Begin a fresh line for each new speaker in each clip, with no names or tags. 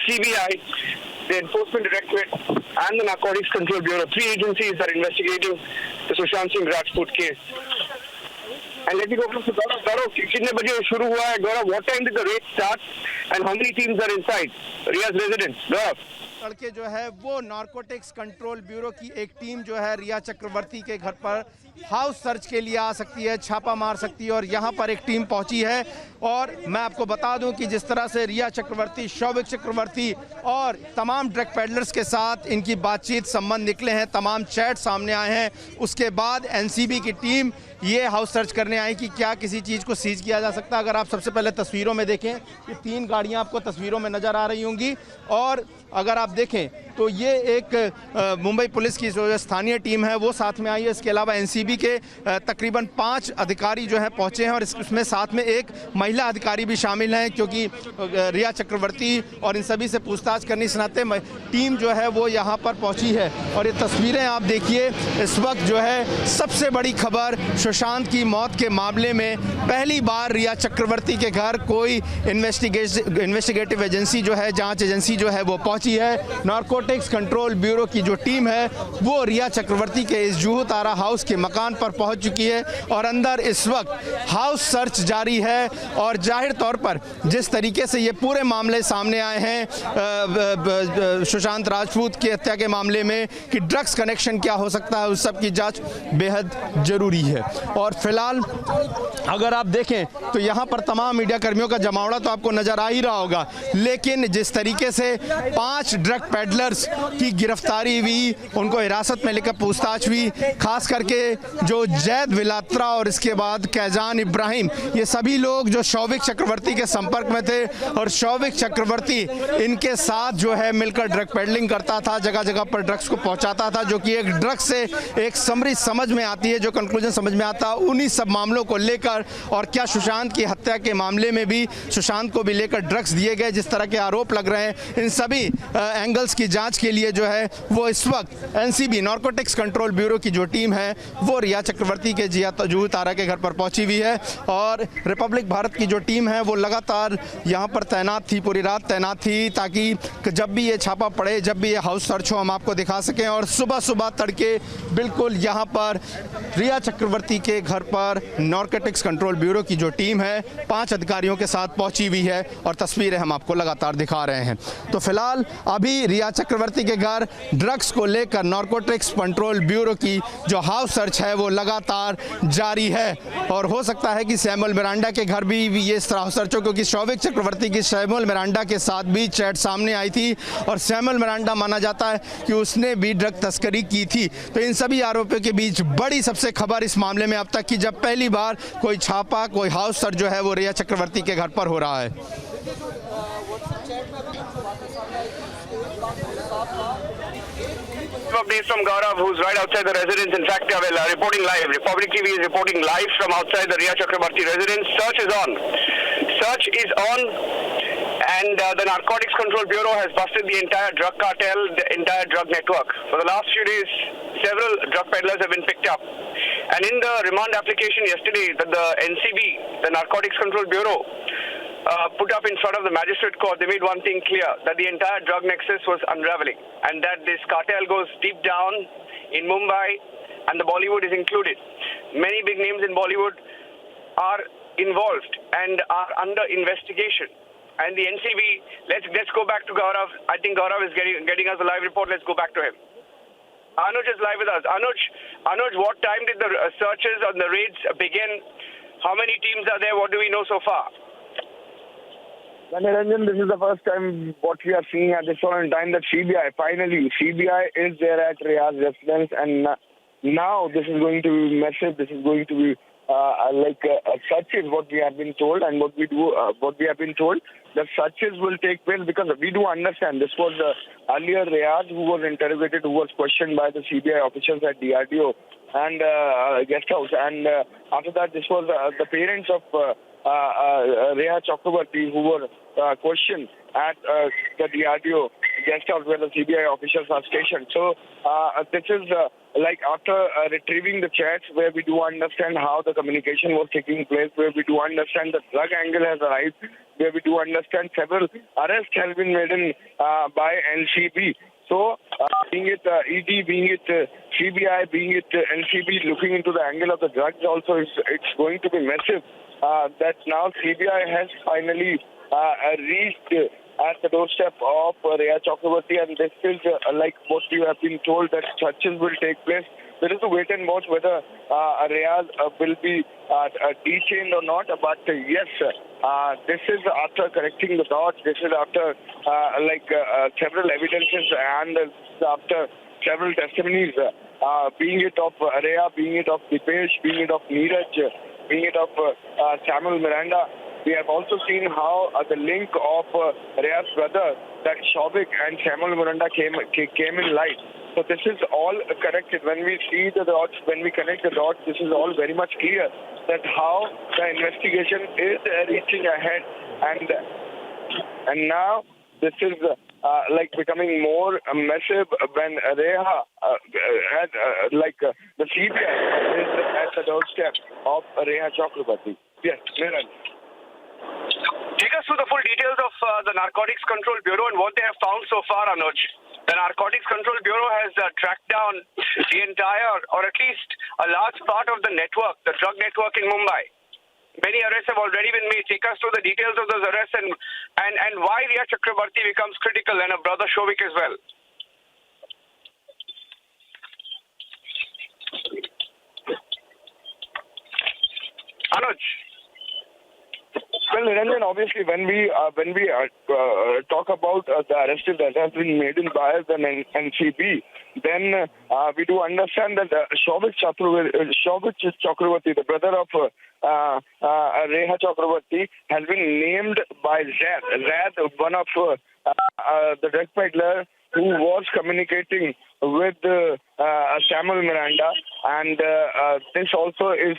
CBI, the Enforcement Directorate, and the Narcotics Control Bureau. 3 agencies are investigating the Sushant Singh Rajput case. And let me go from Gaurav, कितने बजे शुरू हुआ है? Gaurav, what time did the raid start? And how many teams are inside Riya's residence? Gaurav.
तड़के जो है वो narcotics control bureau की एक टीम जो है रिया चक्रवर्ती के घर पर हाउस सर्च के लिए आ सकती है, छापा मार सकती है और यहाँ पर एक टीम पहुँची है। और मैं आपको बता दूं कि जिस तरह से रिया चक्रवर्ती, शौविक चक्रवर्ती और तमाम ड्रग पेडलर्स के साथ इनकी बातचीत संबंध निकले हैं, तमाम चैट सामने आए हैं, उसके बाद एनसीबी की टीम ये हाउस सर्च करने आई कि क्या किसी चीज़ को सीज किया जा सकता है। अगर आप सबसे पहले तस्वीरों में देखें, ये 3 गाड़ियाँ आपको तस्वीरों में नज़र आ रही होंगी और अगर आप देखें तो ये एक मुंबई पुलिस की जो स्थानीय टीम है वो साथ में आई है। इसके अलावा एनसीबी के तकरीबन 5 अधिकारी जो हैं पहुंचे हैं और इसमें साथ में एक महिला अधिकारी भी शामिल हैं, क्योंकि रिया चक्रवर्ती और इन सभी से पूछताछ करने से नाते टीम जो है वो यहाँ पर पहुंची है। और ये तस्वीरें आप देखिए, इस वक्त जो है सबसे बड़ी खबर, सुशांत की मौत के मामले में पहली बार रिया चक्रवर्ती के घर कोई इन्वेस्टिगेटिव एजेंसी जो है, जाँच एजेंसी जो है वो पहुँची है। नारकोटिक्स कंट्रोल ब्यूरो की जो टीम है वो रिया चक्रवर्ती के इस जूहू तारा हाउस के मकान पर पहुंच चुकी है और अंदर इस वक्त हाउस सर्च जारी है। और जाहिर तौर पर जिस तरीके से ये पूरे मामले सामने आए हैं सुशांत राजपूत की हत्या के मामले में कि ड्रग्स कनेक्शन क्या हो सकता है, उस सब की जांच बेहद जरूरी है। और फिलहाल अगर आप देखें तो यहाँ पर तमाम मीडिया कर्मियों का जमावड़ा तो आपको नजर आ ही रहा होगा, लेकिन जिस तरीके से 5 ड्रग पेडलर्स की गिरफ्तारी हुई, उनको हिरासत में लेकर पूछताछ हुई, खास करके जो जैद विलात्रा और इसके बाद कैजान इब्राहिम, ये सभी लोग जो शौविक चक्रवर्ती के संपर्क में थे और शौविक चक्रवर्ती इनके साथ जो है मिलकर ड्रग पेडलिंग करता था, जगह जगह पर ड्रग्स को पहुंचाता था, जो कि एक ड्रग्स से एक समरी समझ में आती है, जो कंक्लूजन समझ में आता है उन्हीं सब मामलों को लेकर। और क्या सुशांत की हत्या के मामले में भी सुशांत को भी लेकर ड्रग्स दिए गए, जिस तरह के आरोप लग रहे हैं, इन सभी एंगल्स की जांच के लिए जो है वो इस वक्त एनसीबी नारकोटिक्स कंट्रोल ब्यूरो की जो टीम है वो रिया चक्रवर्ती के जूहू तारा के घर पर पहुंची हुई है। और रिपब्लिक भारत की जो टीम है वो लगातार यहाँ पर तैनात थी, पूरी रात तैनात थी, ताकि जब भी ये छापा पड़े, जब भी ये हाउस सर्च हो, हम आपको दिखा सकें। और सुबह सुबह तड़के बिल्कुल यहाँ पर रिया चक्रवर्ती के घर पर नारकोटिक्स कंट्रोल ब्यूरो की जो टीम है 5 अधिकारियों के साथ पहुंची हुई है और तस्वीरें हम आपको लगातार दिखा रहे हैं। तो फिलहाल अभी रिया चक्रवर्ती के घर ड्रग्स को लेकर नारकोटिक्स कंट्रोल ब्यूरो की जो हाउस सर्च है वो लगातार जारी है। और हो सकता है कि सैमुअल मिरांडा के घर भी ये हाउस सर्च हो, क्योंकि शौविक चक्रवर्ती की सैमुअल मिरांडा के साथ भी चैट सामने आई थी और सैमुअल मिरांडा माना जाता है कि उसने भी ड्रग तस्करी की थी। तो इन सभी आरोपों के बीच बड़ी सबसे खबर इस मामले में अब तक की, जब पहली बार कोई छापा, कोई हाउस सर्च जो है वो रिया चक्रवर्ती के घर पर हो रहा है।
Updates from Gaurav, who's right outside the residence. In fact, reporting live. Republic TV is reporting live from outside the Riya Chakrabarti residence. Search is on. Search is on, and the Narcotics Control Bureau has busted the entire drug cartel, the entire drug network. For the last few days, several drug peddlers have been picked up. And in the remand application yesterday, that the NCB, the Narcotics Control Bureau, put up in front of the magistrate court, they made one thing clear, that the entire drug nexus was unraveling and that this cartel goes deep down in Mumbai and the Bollywood is included. Many big names in Bollywood are involved and are under investigation. And the NCB, let's go back to Gaurav. I think Gaurav is getting us a live report. Let's go back to him. Anuj is live with us. Anuj, what time did the searches on the raids begin? How many teams are there? What do we know so far?
Ranjan, this is the first time what we are seeing at this point in time that CBI is there at Riya's residence, and now this is going to be massive. This is going to be such is what we have been told, and what we have been told that searches will take place, because we do understand this was earlier Riyaz who was interrogated, who was questioned by the CBI officials at DRDO and guest house, and after that this was the parents of Riya Chakrabarti who were questioned at the DRDO guest house where the CBI officials are stationed. So this is after retrieving the chats, where we do understand how the communication was taking place, where we do understand the drug angle has arrived, where we do understand several arrests have been made by NCB. So, being it ED, being it CBI, being it NCB, looking into the angle of the drugs also, it's going to be massive. That now CBI has finally reached at the doorstep of Rhea Chakrabarti, and this is like what you have been told, that searches will take place. There is a wait and watch whether Rhea will be detained or not. But yes, this is after connecting the dots. This is after several evidences and after several testimonies, being it of Rhea, being it of Dipesh, being it of Neeraj, being it of Samuel Miranda. We have also seen how the link of Rhea's brother, that Shobik and Samuel Miranda came in light. So this is all connected. When we see the dots, when we connect the dots, this is all very much clear that how the investigation is reaching ahead. And now this is becoming more massive when Rhea, the CBI is at the doorstep of Rhea Chakrabarti. Yes, Niran.
Take us through the full details of the Narcotics Control Bureau and what they have found so far, Anuj. The Narcotics Control Bureau has tracked down the entire, or at least a large part of the network, the drug network in Mumbai. Many arrests have already been made. Take us through the details of those arrests and why Rhea Chakrabarti becomes critical, and her brother Shobik as well. Anuj.
Well, Niranjan, obviously, when we talk about the arrests that have been made by the NCB, then we do understand that Shobik Chakrabarti, the brother of Rhea Chakrabarti, has been named by Zad, one of the drug peddler who was communicating with Samuel Miranda, and this also is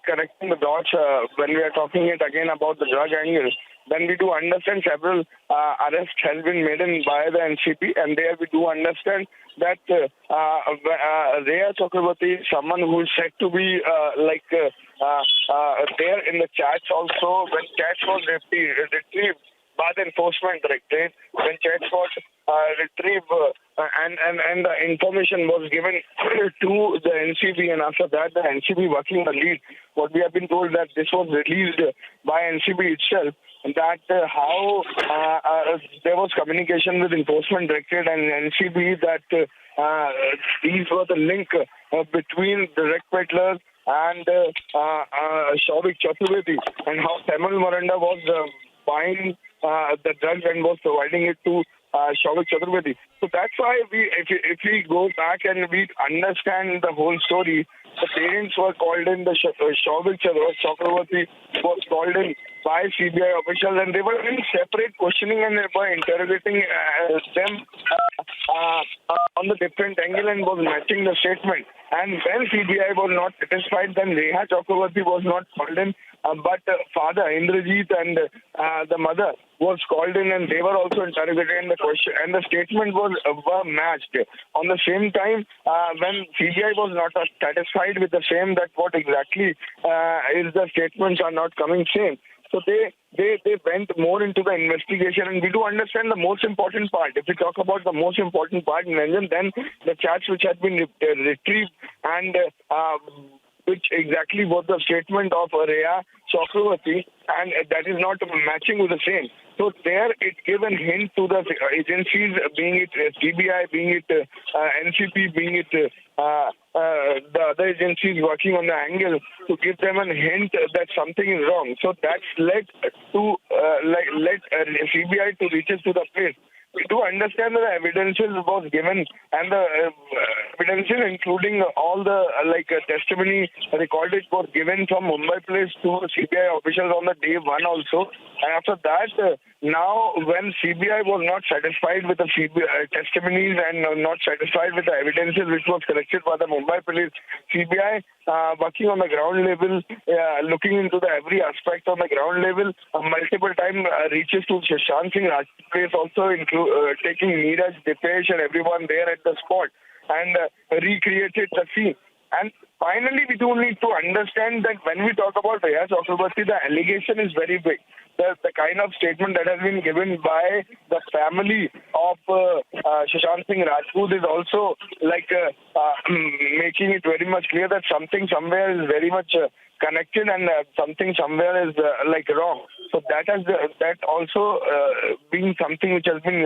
connecting the dots when we are talking it again about the drug angle. Then we do understand several arrests have been made by the NCP, and there we do understand that Rhea Chakrabarti is someone who is said to be there in the chats also. When chats was retrieved by the enforcement directorate, when chats was retrieved and the information was given to the NCB, and after that the NCB working the lead. What we have been told that this was released by NCB itself, and that how there was communication with enforcement directorate and NCB that these were the link between the drug peddlers and Shobik Chakrabarti, and how Samuel Miranda was buying the drugs and was providing it to Shobik Chakrabarti. So that's why if we go back and we understand the whole story, the parents were called in, the Shobik Chakrabarti was called in by CBI officials, and they were in separate questioning and they were interrogating them on the different angle and was matching the statement. And when CBI was not satisfied, then Rhea Chakrabarti was not called in, but father Indrajit and the mother was called in, and they were also interrogated, and the question and the statement were matched. On the same time, when CBI was not satisfied with the same, that what exactly is the statements are not coming same. So they went more into the investigation, and we do understand the most important part. If we talk about the most important part, then the chats which had been retrieved and which exactly was the statement of Rhea Chakrabarti, and that is not matching with the same. So there it gave a hint to the agencies, being it CBI, being it NCP, being it the other agencies working on the angle, to give them a hint that something is wrong. So that's led to CBI to reach to the place. We do understand that the evidences was given, and the evidences including all the testimony recorded were given from Mumbai Police to CBI officials on the day one also. And after that, now when CBI was not satisfied with the testimonies and not satisfied with the evidences which was collected by the Mumbai Police, CBI working on the ground level, looking into the every aspect on the ground level, multiple time reaches to Shashank Singh Rajput place also, taking Neeraj, Dipesh and everyone there at the spot, and recreated the scene. And finally, we do need to understand that when we talk about Rhea Chakrabarti, the allegation is very big. the kind of statement that has been given by the family of Sushant Singh Rajput is also like making it very much clear that something somewhere is very much connected and something somewhere is like wrong. So that has that also been something which has been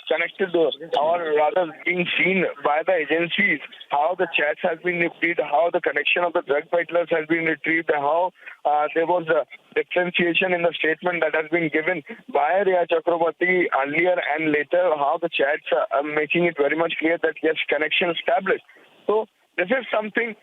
connected or rather being seen by the agencies, how the chats has been retrieved, how the connection of the drug peddlers has been retrieved, how there was a differentiation in the statement that has been given by Rhea Chakraborty earlier and later, how the chats are making it very much clear that yes, connection established. So this is something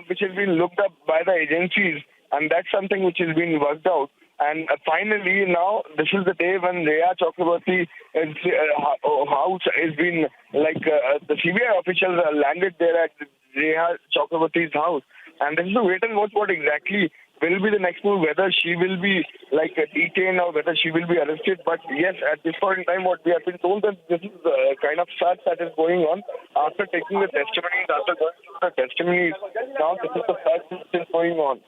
which has been looked up by the agencies, and that's something which is being worked out. And finally, now this is the day when Rhea Chakraborty house has been the CBI officials landed there at Rhea Chakraborty's house, and this is the wait and watch what exactly will be the next move, whether she will be detained or whether she will be arrested. But yes, at this point in time, what we have been told that this is the kind of search that is going on after taking the testimonies, after going through the testimonies. Now this is the search which is going on.